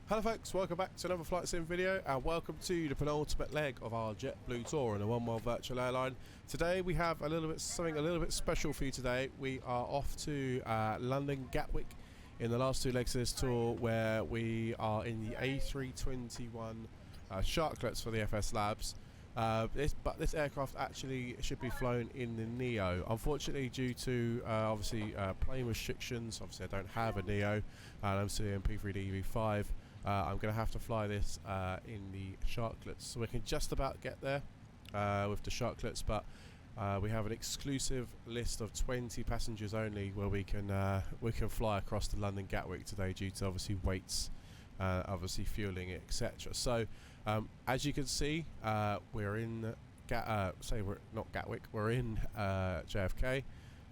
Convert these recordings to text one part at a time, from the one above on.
Hello folks, welcome back to another flight sim video and welcome to the penultimate leg of our JetBlue tour on a one-mile virtual airline. Today we have something a little bit special for you today. We are off to London Gatwick in the last two legs of this tour, where we are in the A321 Sharklets for the FSLabs. But this aircraft actually should be flown in the Neo. Unfortunately, due to plane restrictions, obviously I don't have a Neo and I'm still in P3Dv5. I'm going to have to fly this in the Sharklets, so we can just about get there with the Sharklets, but we have an exclusive list of 20 passengers only where we can fly across to London Gatwick today, due to obviously weights, obviously fueling, etc. So as you can see, we're in we're not Gatwick, we're in JFK.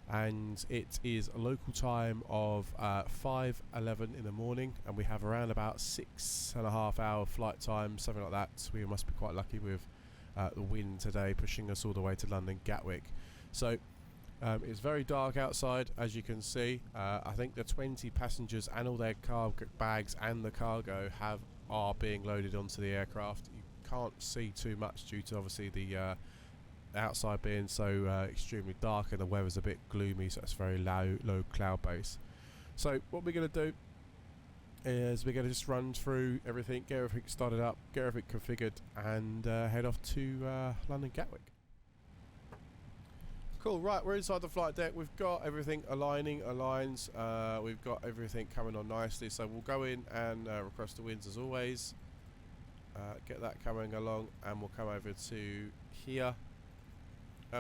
And it is a local time of 5:11 in the morning, and we have around about 6.5 hour flight time, something like that. So we must be quite lucky with the wind today pushing us all the way to London Gatwick. So it's very dark outside, as you can see. I think the 20 passengers and all their bags and the cargo are being loaded onto the aircraft. You can't see too much due to obviously the outside being so extremely dark, and the weather's a bit gloomy, so it's very low cloud base. So what we're going to do is we're going to just run through everything, get everything started up, get everything configured, and head off to London Gatwick. Cool, right, we're inside the flight deck. We've got everything aligns, we've got everything coming on nicely, so we'll go in and request the winds as always, get that coming along, and we'll come over to here.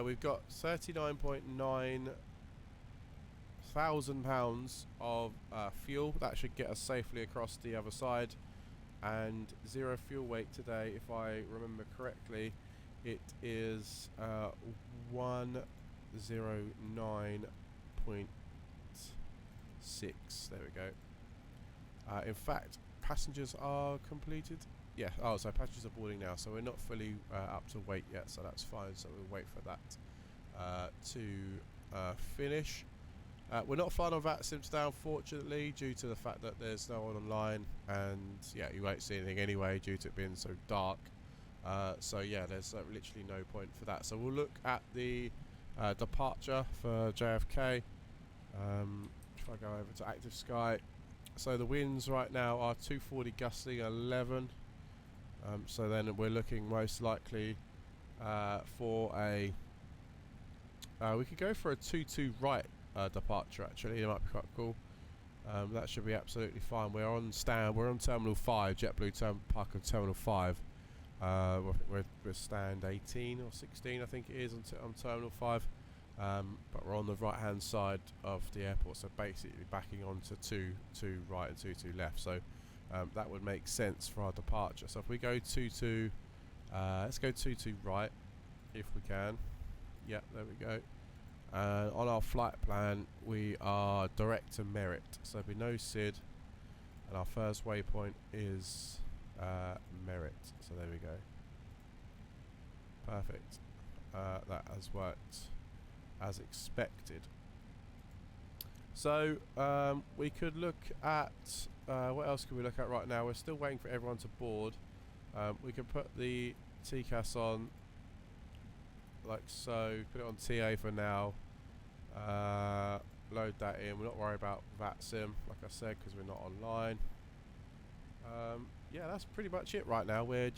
We've got 39.9 thousand pounds of fuel. That should get us safely across the other side, and zero fuel weight today, if I remember correctly. It is 109.6. There we go. In fact, passengers are completed. Yeah, so passengers are boarding now, so we're not fully up to weight yet, so that's fine. So we'll wait for that to finish. We're not flying on Vatsim today, unfortunately, due to the fact that there's no one online, and yeah, you won't see anything anyway due to it being so dark. So yeah, there's literally no point for that. So we'll look at the departure for JFK. If I go over to Active Sky, so the winds right now are 240 gusting 11. So then we're looking most likely for a we could go for a 2-2 right departure. Actually, it might be quite cool. That should be absolutely fine. We're on Terminal 5, JetBlue Park of Terminal 5. I think we're stand 18 or 16, I think it is, on Terminal 5. But we're on the right hand side of the airport, so basically backing onto 2-2 right and 2-2 left. So that would make sense for our departure. So if we go 2-2, let's go 2-2 right if we can. Yeah, there we go. On our flight plan, we are direct to Merit, so there'll be no SID, and our first waypoint is Merit. So there we go. Perfect. That has worked as expected. So we could look at what else can we look at right now? We're still waiting for everyone to board. We can put the TCAS on like so, put it on TA for now, load that in. We're not worried about Vatsim, like I said, because we're not online. Yeah, that's pretty much it right now. We'll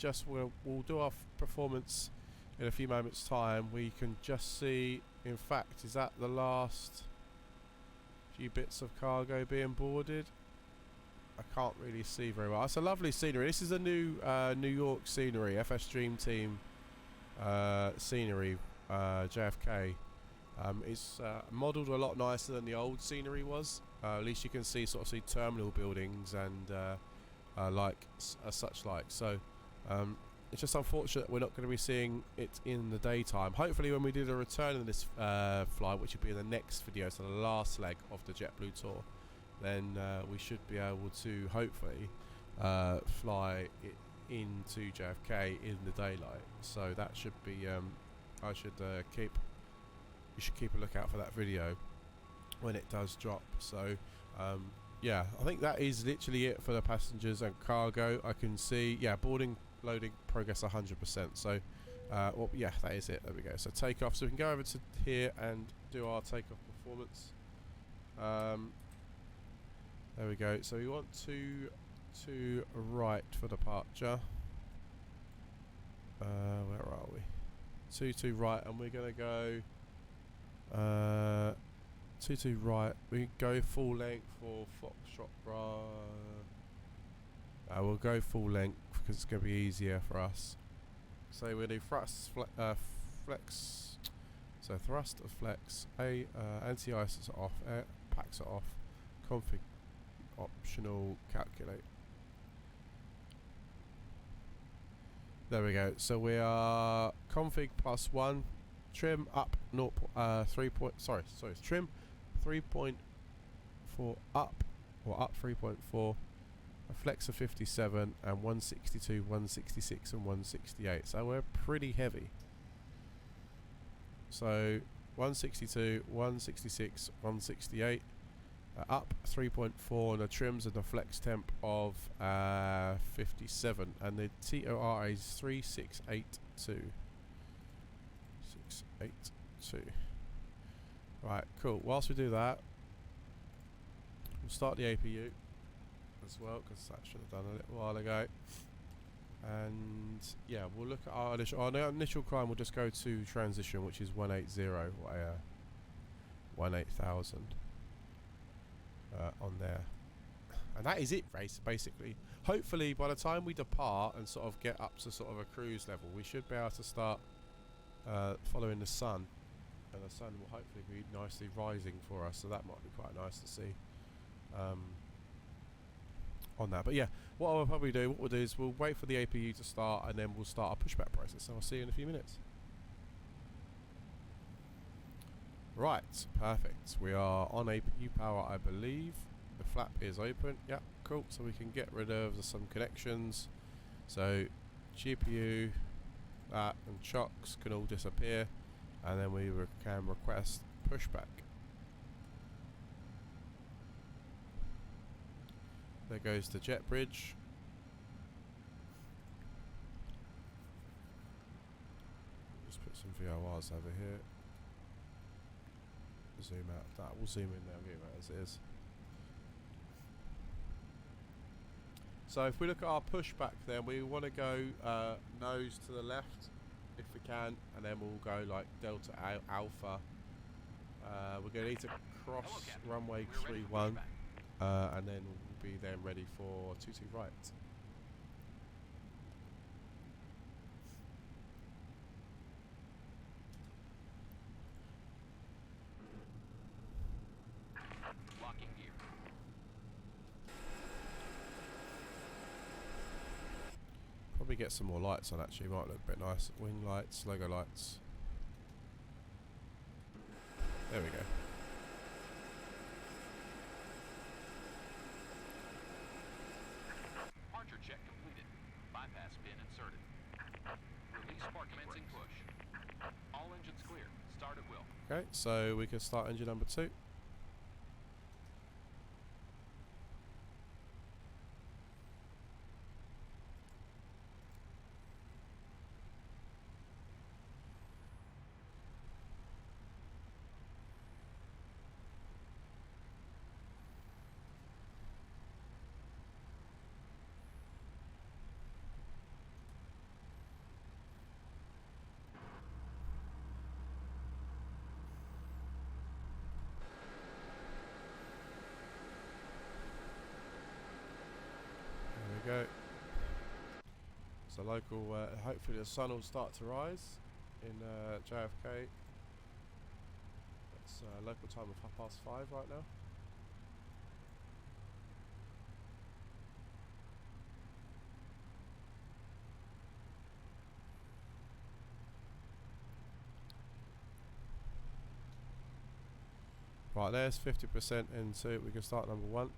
do our performance in a few moments time. We can just see, in fact, is that the last few bits of cargo being boarded? I can't really see very well. It's a lovely scenery. This is a new New York scenery, FSDreamTeam scenery, JFK. It's modelled a lot nicer than the old scenery was. At least you can see terminal buildings and such like. So it's just unfortunate we're not going to be seeing it in the daytime. Hopefully when we do the return of this flight, which will be in the next video, so the last leg of the JetBlue tour, then we should be able to hopefully fly it into JFK in the daylight. So that should be you should keep a lookout for that video when it does drop. So yeah, I think that is literally it for the passengers and cargo. I can see, yeah, boarding, loading, progress 100%. So, well, yeah, that is it. There we go. So takeoff. So we can go over to here and do our takeoff performance. There we go. So we want to right for departure. Where are we? 2 right, and we're gonna go 2 right. We go full length for Foxtrot Bra. We'll go full length because it's gonna be easier for us. So we'll do thrust, flex. So thrust of flex. Anti-ice are off. Air packs are off. Config optional. Calculate. There we go. So we are config +1, trim up 3 point. Sorry. Trim 3.4 up, or up 3.4. A flex of 57 and 162, 166, and 168. So we're pretty heavy. So 162, 166, 168. Up 3.4 and the trims and the flex temp of 57, and the TOR is 3682. 682. Right, cool. Whilst we do that, we'll start the APU as well, because that should have done a little while ago. And yeah, we'll look at our initial climb. We'll just go to transition, which is 180, 18,000. On there, and that is it, race basically. Hopefully by the time we depart and sort of get up to sort of a cruise level, we should be able to start following the sun, and the sun will hopefully be nicely rising for us, so that might be quite nice to see on that. But yeah, what we'll do is we'll wait for the APU to start, and then we'll start our pushback process. So I'll see you in a few minutes. Right, perfect. We are on APU power, I believe. The flap is open. Yeah, cool. So we can get rid of some connections. So GPU, that, and chocks can all disappear, and then we can request pushback. There goes the jet bridge. Just put some VORs over here. Zoom out that. We'll zoom in there, leave it as it is. So if we look at our pushback, then we want to go nose to the left if we can, and then we'll go like Delta Alpha. We're going to need to cross runway 31, and then we'll be then ready for 22 right. Probably get some more lights on, actually, might look a bit nice. Wing lights, logo lights. There we go. Departure check completed. Bypass pin inserted. Release spark commencing push. All engines clear. Start at will. Okay, so we can start engine number 2. Go. So local, hopefully the sun will start to rise in JFK. It's local time of 5:30 right now. Right, there's 50% into it. We can start number 1.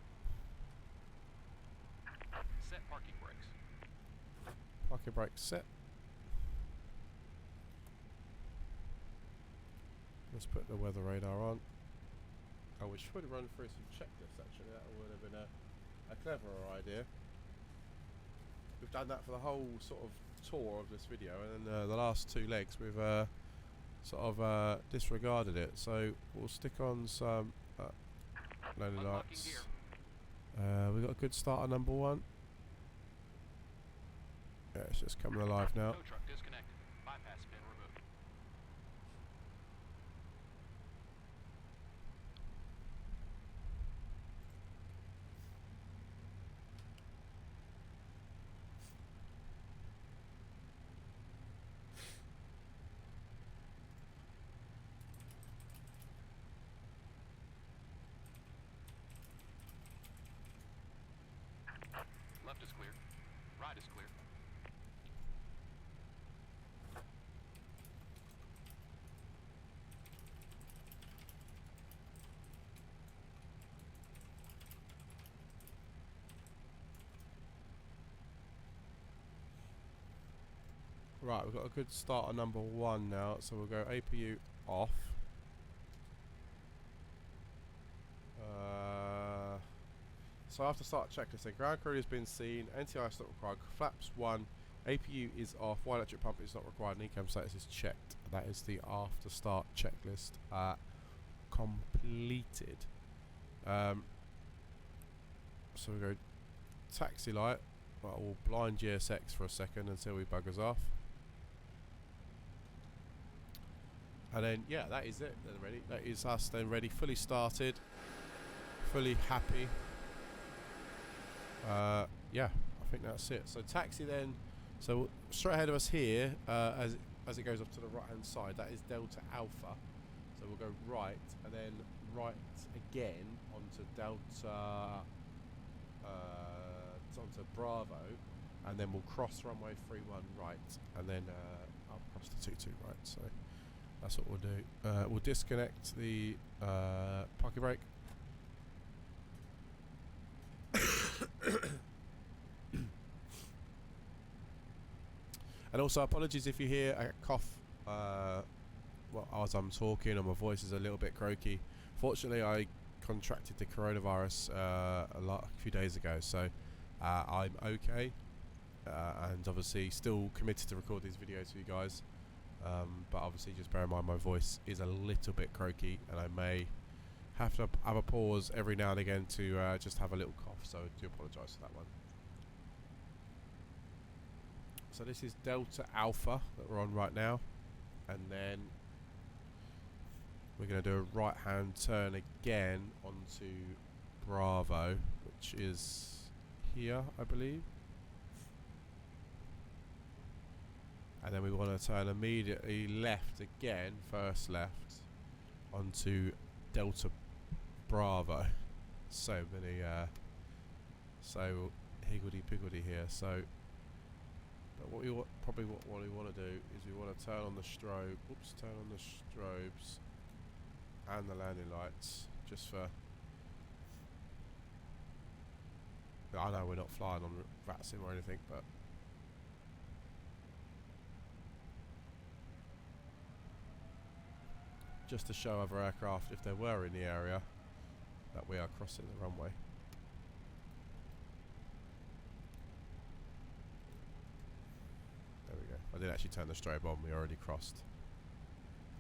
Parking brakes. Parking brakes set. Let's put the weather radar on. Oh, we should probably run through some checklists actually. That would have been a cleverer idea. We've done that for the whole sort of tour of this video, and then the last two legs we've sort of disregarded it. So we'll stick on some landing lights. We got a good start on number 1. Yeah, it's just coming alive now. Tow truck disconnected. Bypass pin removed. Left is clear. Right is clear. Right, we've got a good start on number 1 now, so we'll go APU off. So after start checklisting, ground crew has been seen, NTI is not required, flaps 1, APU is off, Y electric pump is not required, and ECAM status is checked. That is the after start checklist completed. So we go taxi light. Right, we'll blind GSX for a second until he buggers off. And then, yeah, that is it. Then ready. That is us then ready, fully started, fully happy. Yeah, I think that's it. So taxi then. So straight ahead of us here, as it goes off to the right hand side, that is Delta Alpha. So we'll go right and then right again onto Delta, onto Bravo, and then we'll cross runway 31 right, and then up across the 22 right. So that's what we'll do. We'll disconnect the parking brake. And also apologies if you hear a cough as I'm talking, and my voice is a little bit croaky. Fortunately, I contracted the coronavirus a few days ago, so I'm okay, and obviously still committed to record these videos for you guys, but obviously just bear in mind my voice is a little bit croaky, and I may have to have a pause every now and again to just have a little cough, so I do apologise for that one. So this is Delta Alpha that we're on right now, and then we're going to do a right hand turn again onto Bravo, which is here, I believe, and then we want to turn immediately left again, first left, onto Delta Bravo. So many so higgledy-piggledy here. So but what we want to do is we want to turn on the strobe. Turn on the strobes and the landing lights, just for. I know we're not flying on Vatsim or anything, but just to show other aircraft, if they were in the area, that we are crossing the runway. There we go. I didn't actually turn the strobe on, we already crossed.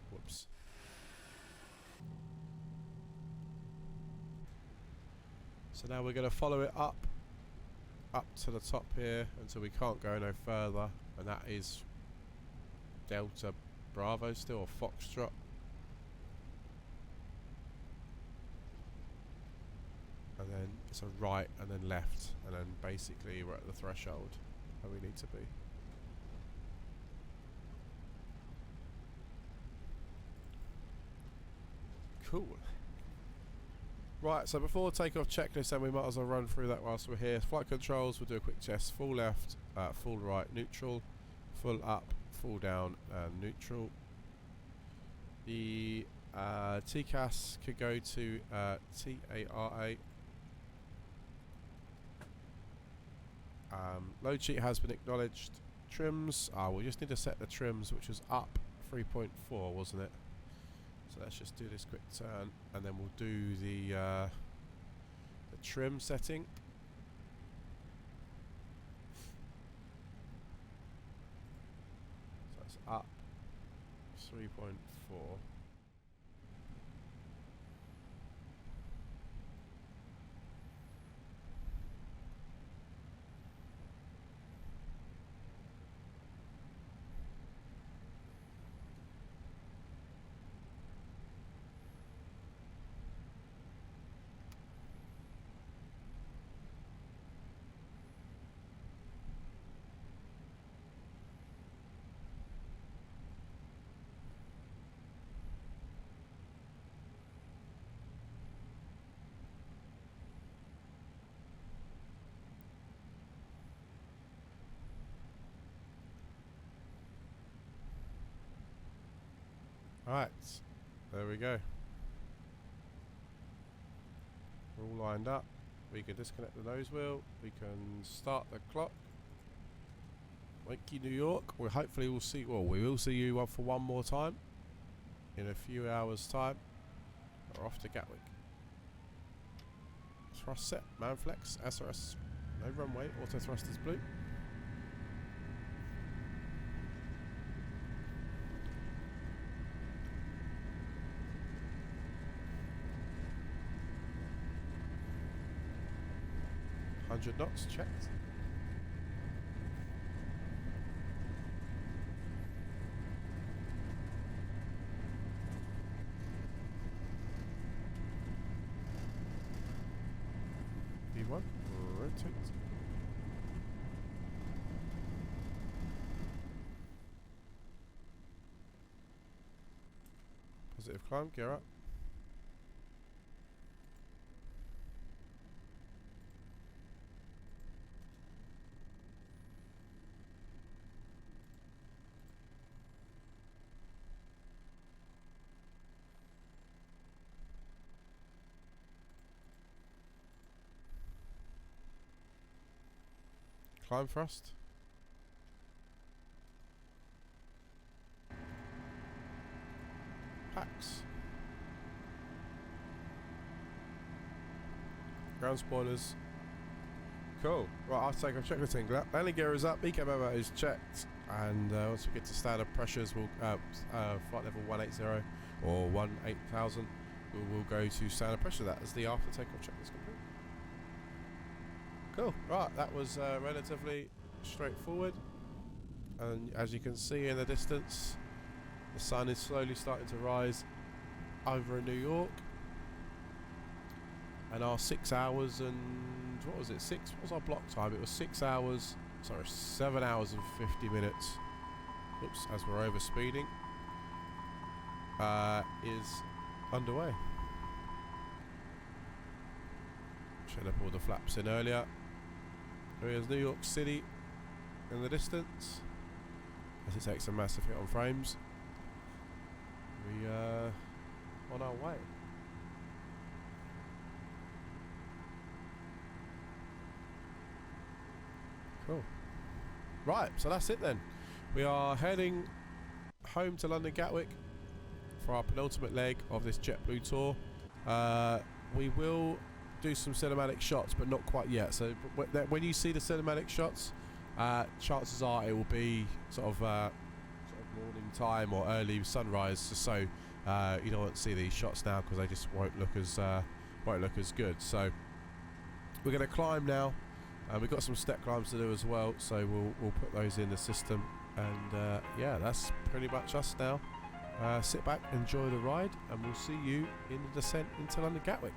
Whoops. So now we're going to follow it up to the top here until we can't go no further, and that is Delta Bravo still, or Foxtrot. And then it's a right and then left, and then basically we're at the threshold where we need to be. Cool. Right, so before takeoff checklist, then we might as well run through that whilst we're here. Flight controls, we'll do a quick test. Full left, full right, neutral. Full up, full down, neutral. The TCAS could go to TARA. Load sheet has been acknowledged. Trims, we just need to set the trims, which was up 3.4, wasn't it? So let's just do this quick turn, and then we'll do the trim setting. So it's up 3.4. Alright, there we go. We're all lined up. We can disconnect the nose wheel. We can start the clock. Thank you, New York. We hopefully will see. Well, we will see you for one more time in a few hours' time. We're off to Gatwick. Thrust set, man flex, SRS, no runway, auto thrusters blue. Knots checked. V1, rotate. Positive climb, gear up. Climb thrust. Packs. Ground spoilers. Cool. Right, I'll take a check the thing. Landing gear is up, ECAM ammo is checked, and once we get to standard pressures, we'll flight level 180 or 18,000. We'll go to standard pressure. That is the after takeoff checklist complete. Cool. Right, that was relatively straightforward, and as you can see in the distance, the sun is slowly starting to rise over in New York, and our 6 hours and what was it? What was our block time? It was 6 hours. Sorry, 7 hours and 50 minutes. Oops, as we're over speeding, is underway. Should have pulled the flaps in earlier. Here's New York City in the distance as it takes a massive hit on frames. We are on our way. Cool. Right, so that's it then. We are heading home to London Gatwick for our penultimate leg of this JetBlue tour. We will do some cinematic shots, but not quite yet. So when you see the cinematic shots, chances are it will be sort of morning time or early sunrise, just so you don't want to see these shots now because they just won't look as good. So we're going to climb now. We've got some step climbs to do as well, so we'll put those in the system. And yeah, that's pretty much us now. Sit back, enjoy the ride, and we'll see you in the descent into London Gatwick.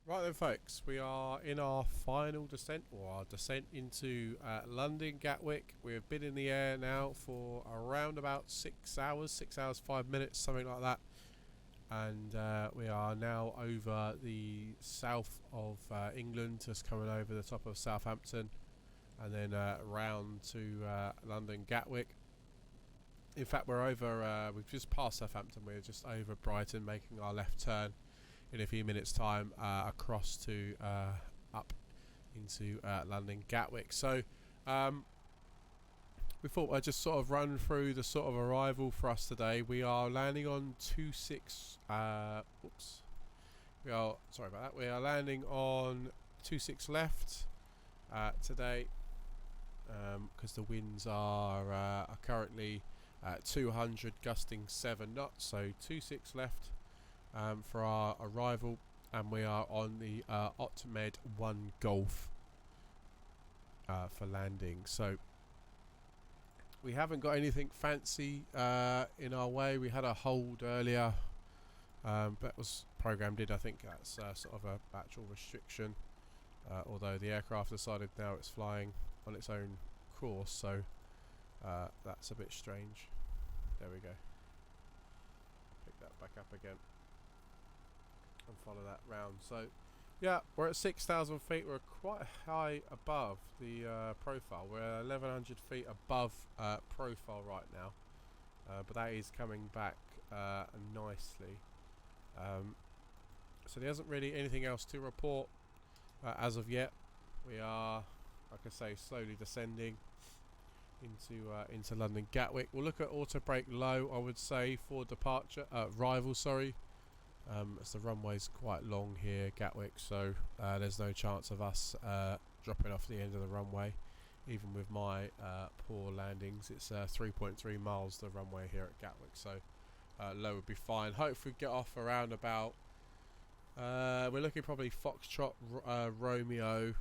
Right then, folks, we are in our final descent, or our descent into London Gatwick. We have been in the air now for around about 6 hours, 6 hours 5 minutes, something like that. And we are now over the south of England, just coming over the top of Southampton, and then round to London Gatwick. In fact, we're over, we've just passed Southampton, we're just over Brighton, making our left turn in a few minutes time across to up into London Gatwick. So we thought I'd just sort of run through the sort of arrival for us today. We are landing on 26 we are, sorry about that, we are landing on 26 left today, because the winds are currently 200 gusting 7 knots, so 26 left for our arrival, and we are on the Otmed 1 Golf for landing. So we haven't got anything fancy in our way. We had a hold earlier, that was programmed in. I think that's sort of a actual restriction, although the aircraft decided now it's flying on its own course, so that's a bit strange. There we go. Pick that back up again and follow that round. So yeah, we're at 6,000 feet. We're quite high above the profile. We're 1,100 feet above profile right now, but that is coming back nicely. So there isn't really anything else to report as of yet. We are, like I say, slowly descending into London Gatwick. We'll look at auto brake low, I would say, for departure arrival, sorry. As the runway's quite long here, Gatwick, so there's no chance of us dropping off the end of the runway, even with my poor landings. It's 3.3 miles the runway here at Gatwick, so low would be fine. Hopefully get off around about, we're looking probably Foxtrot, Romeo.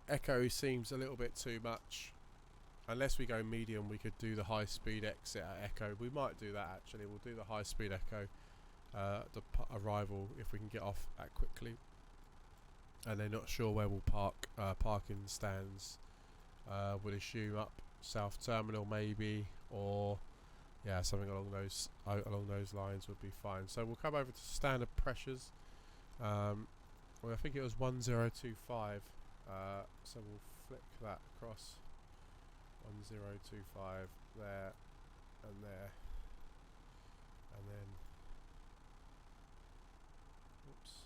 Echo seems a little bit too much. Unless we go medium, we could do the high speed exit at Echo. We might do that actually. We'll do the high speed Echo the arrival if we can get off that quickly, and they're not sure where we'll park. Parking stands would assume up South Terminal maybe, or yeah, something along those lines would be fine. So we'll come over to standard pressures. Well, I think it was 1025, so we'll flick that across. 1025 there and there, and then oops,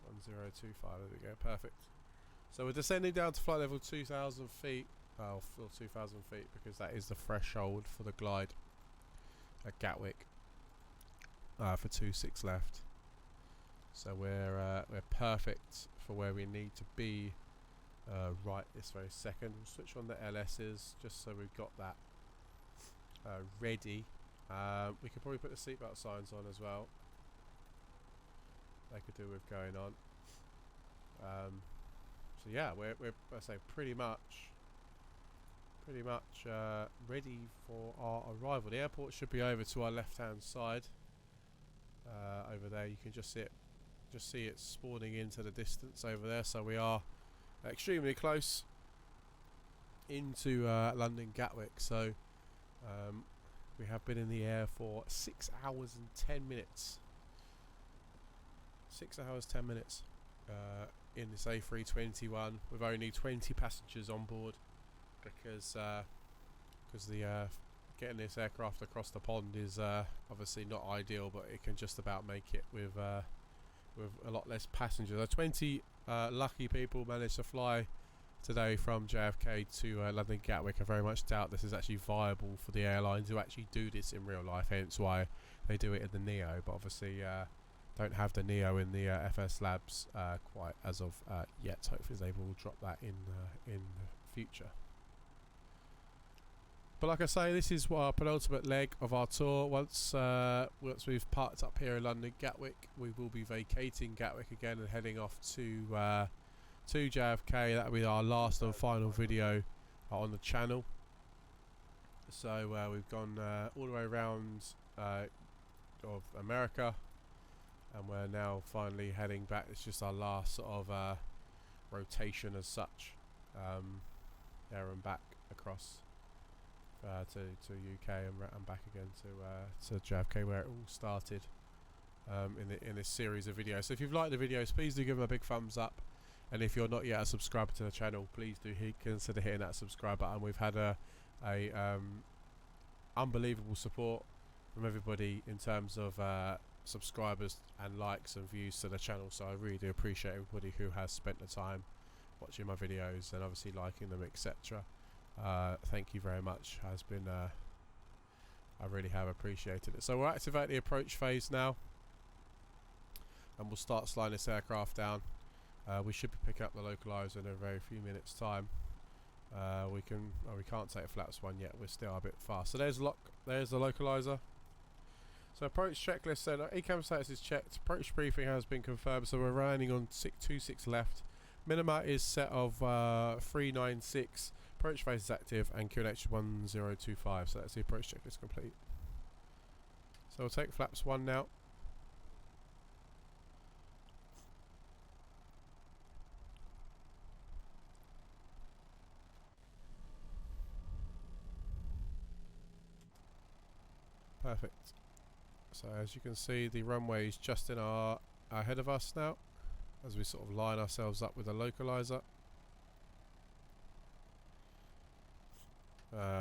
1025, there we go, perfect. So we're descending down to flight level 2,000 feet, well, 2,000 feet, because that is the threshold for the glide at Gatwick for 26 left. So we're perfect for where we need to be right this very second. We'll switch on the LS's just so we've got that ready. We could probably put the seatbelt signs on as well. They could do with going on. So yeah, we're I say pretty much ready for our arrival. The airport should be over to our left-hand side. Over there, you can just see it spawning into the distance over there. So we are extremely close into London Gatwick. So we have been in the air for 6 hours and 10 minutes. 6 hours 10 minutes in this A321 with only 20 passengers on board, because the getting this aircraft across the pond is obviously not ideal, but it can just about make it with a lot less passengers. 20 lucky people managed to fly today from JFK to London Gatwick. I very much doubt this is actually viable for the airline to actually do this in real life, hence why they do it in the Neo, but obviously don't have the Neo in the FSLabs quite as of yet. Hopefully they will drop that in the future. But like I say, this is our penultimate leg of our tour. Once we've parked up here in London Gatwick, we will be vacating Gatwick again and heading off to JFK. That will be our last and final video on the channel. So we've gone all the way around of America, and we're now finally heading back. It's just our last sort of rotation as such, there and back across to UK and back again to JFK, where it all started in this series of videos. So if you've liked the videos, please do give them a big thumbs up, and if you're not yet a subscriber to the channel, please do consider hitting that subscribe button. We've had a unbelievable support from everybody in terms of subscribers and likes and views to the channel, so I really do appreciate everybody who has spent the time watching my videos and obviously liking them, etc. Thank you very much. Has been I really have appreciated it. So we'll activate the approach phase now, and we'll start sliding this aircraft down. We should be picking up the localizer in a very few minutes time. We can't take flaps 1 yet, we're still a bit fast. So there's the localizer. So approach checklist said ECAM status is checked, approach briefing has been confirmed, so we're landing on 626 left. Minima is set of 396, approach phase is active, and QNH 1025, so that's the approach checklist complete. So we'll take flaps 1 now. Perfect. So as you can see, the runway is just in ahead of us now, as we sort of line ourselves up with the localizer.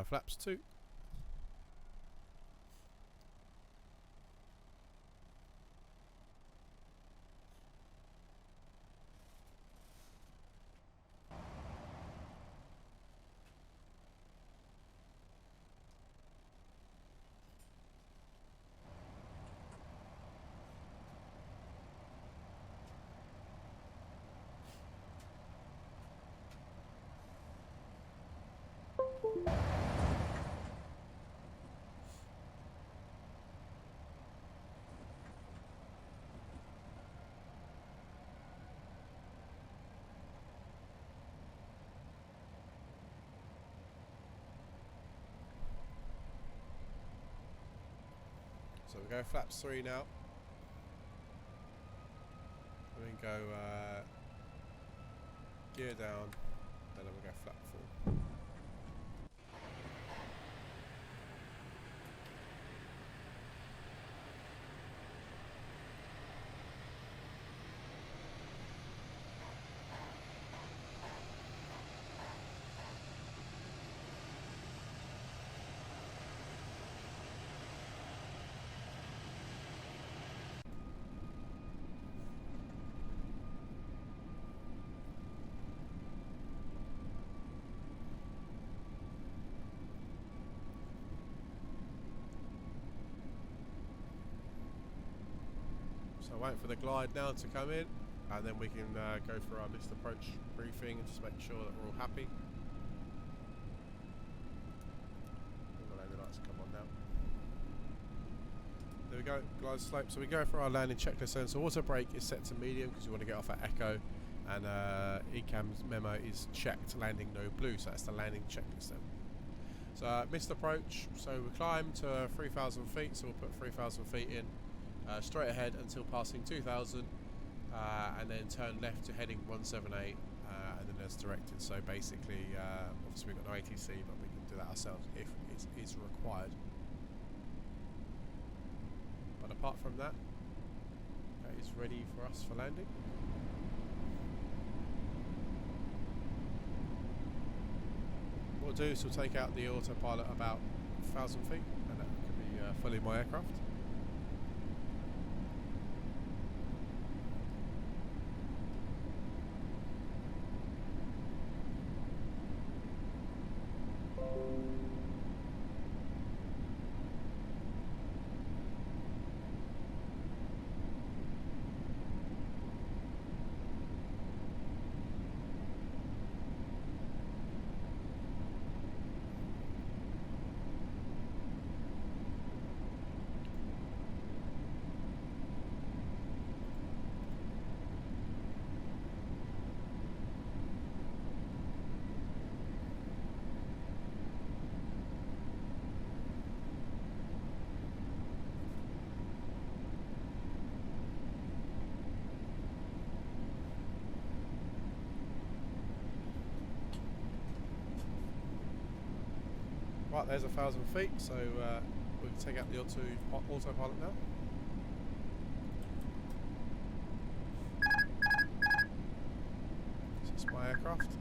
Flaps 2. So we go flaps 3 now, and then go gear down, and then we go flap 4. So wait for the glide now to come in, and then we can go for our missed approach briefing and just make sure that we're all happy. All the landing lights come on now. There we go, glide slope. So we go for our landing checklist then. So auto brake is set to medium because you want to get off at echo, and ECAM's memo is checked, landing no blue, so that's the landing checklist then. So missed approach, so we climb to 3,000 feet, so we'll put 3,000 feet in. Straight ahead until passing 2,000, and then turn left to heading 178, and then as directed. So basically, obviously we've got no ATC, but we can do that ourselves if it is required. But apart from that, that is ready for us for landing. What we'll do is we'll take out the autopilot about 1,000 feet, and that can be fully my aircraft. Right, there's 1,000 feet, so we can take out the autopilot now. This is my aircraft.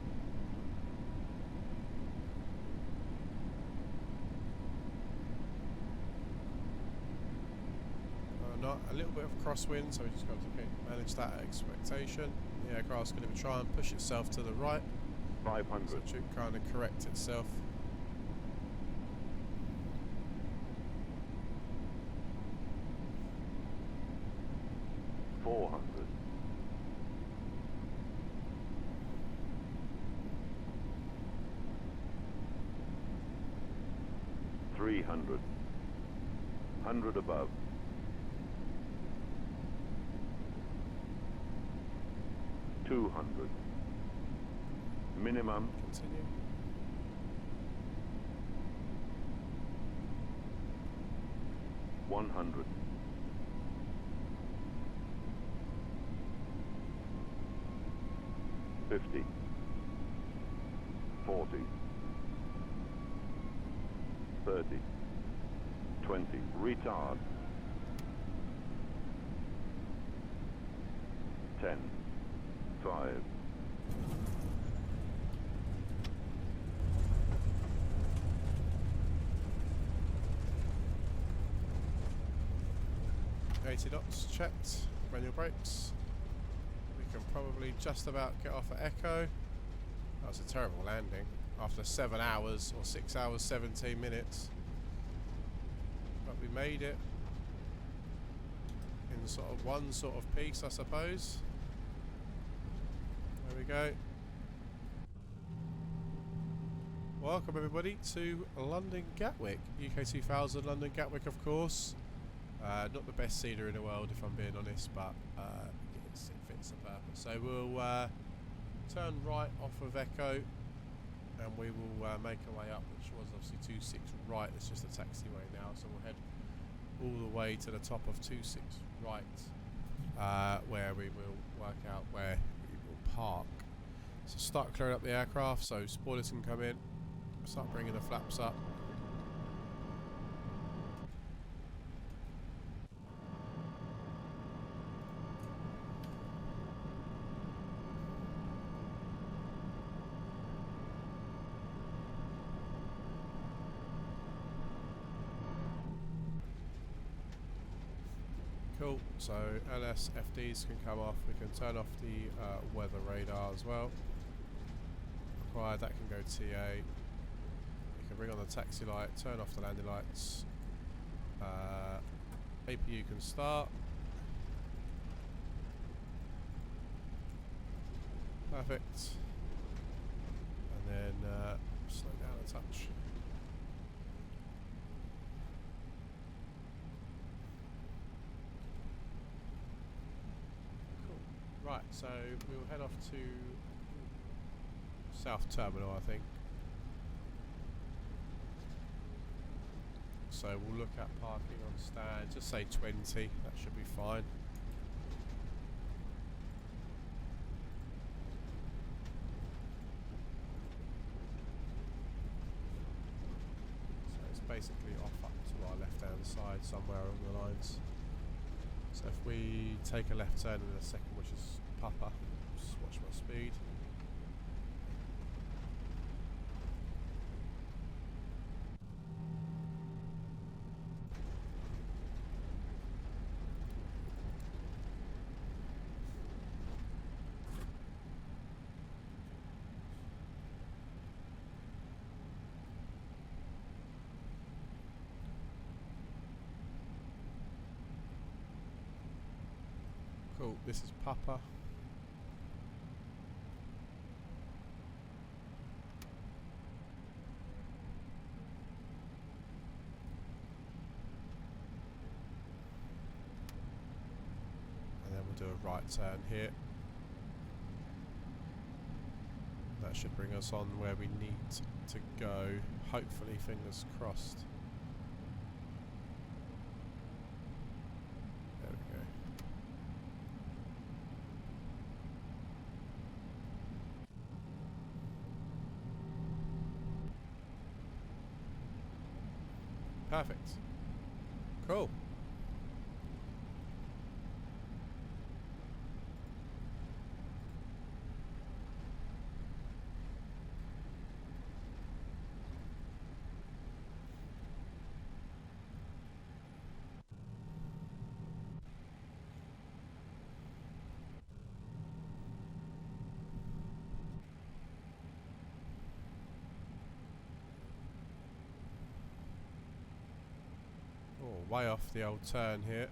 Not a little bit of crosswind, so we just got to manage that expectation. The aircraft's going to try and push itself to the right. 500. So it should kind of correct itself. $300. 100 above. $200. Minimum. Continue. $100. 50. 40. 30. 20. Retard. 10. 5. $80 checked. Manual brakes. We can probably just about get off at Echo. That was a terrible landing. After 7 hours or 6 hours 17 minutes. But we made it in sort of one sort of piece, I suppose. There we go. Welcome everybody to London Gatwick. UK 2000 London Gatwick, of course. Not the best scenery in the world if I'm being honest, but it fits the purpose. So we'll turn right off of Echo and we will make our way up, which was obviously 26 right. It's just a taxiway now, so we'll head all the way to the top of 26 right, where we will work out where we will park. So start clearing up the aircraft so spoilers can come in. Start bringing the flaps up. Cool, so LSFDs can come off. We can turn off the weather radar as well. Required, that can go TA. You can bring on the taxi light, turn off the landing lights. APU can start. Perfect. And then slow down a touch. Right, so we'll head off to South Terminal, I think. So we'll look at parking on stand, just say 20, that should be fine. So it's basically off up to our left hand side somewhere along the lines. So if we take a left turn in a second, which is Papa, just watch my speed. Cool, this is Papa. And then we'll do a right turn here. That should bring us on where we need to go, hopefully, fingers crossed. There we go. Perfect. Cool. Oh, way off the old turn here.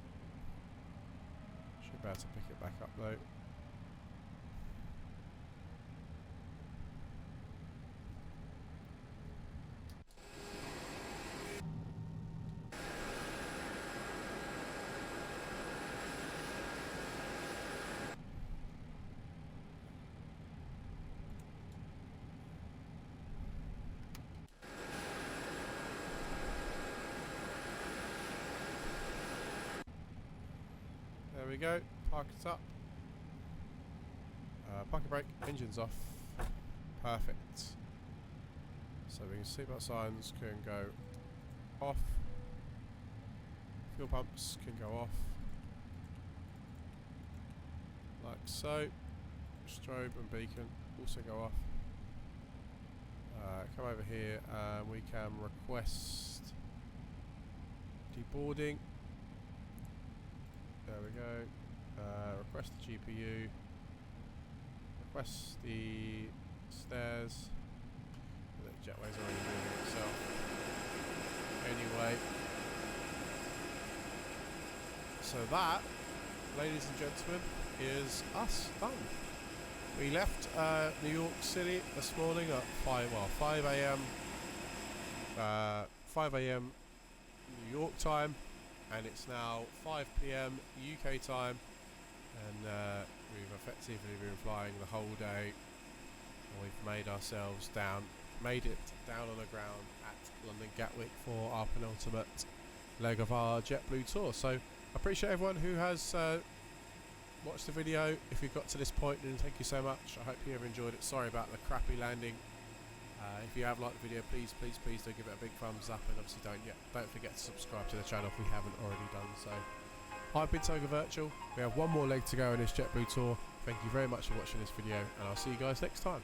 Should be able to pick it back up though. There we go, park it up. Parking brake, engines off. Perfect. So we can seatbelt signs can go off. Fuel pumps can go off. Like so. Strobe and beacon also go off. Come over here and we can request deboarding. There we go. Request the GPU. Request the stairs. The jetway's already moving itself. Anyway. So that, ladies and gentlemen, is us done. We left New York City this morning at 5 a.m. 5 a.m. New York time. And it's now 5 p.m. UK time, and we've effectively been flying the whole day. And we've made it down on the ground at London Gatwick for our penultimate leg of our JetBlue tour. So I appreciate everyone who has watched the video. If you've got to this point, then thank you so much. I hope you have enjoyed it. Sorry about the crappy landing. If you have liked the video, please do give it a big thumbs up, and obviously don't forget to subscribe to the channel if we haven't already done so. I've been Toga Virtual. We have one more leg to go in this JetBlue tour. Thank you very much for watching this video, and I'll see you guys next time.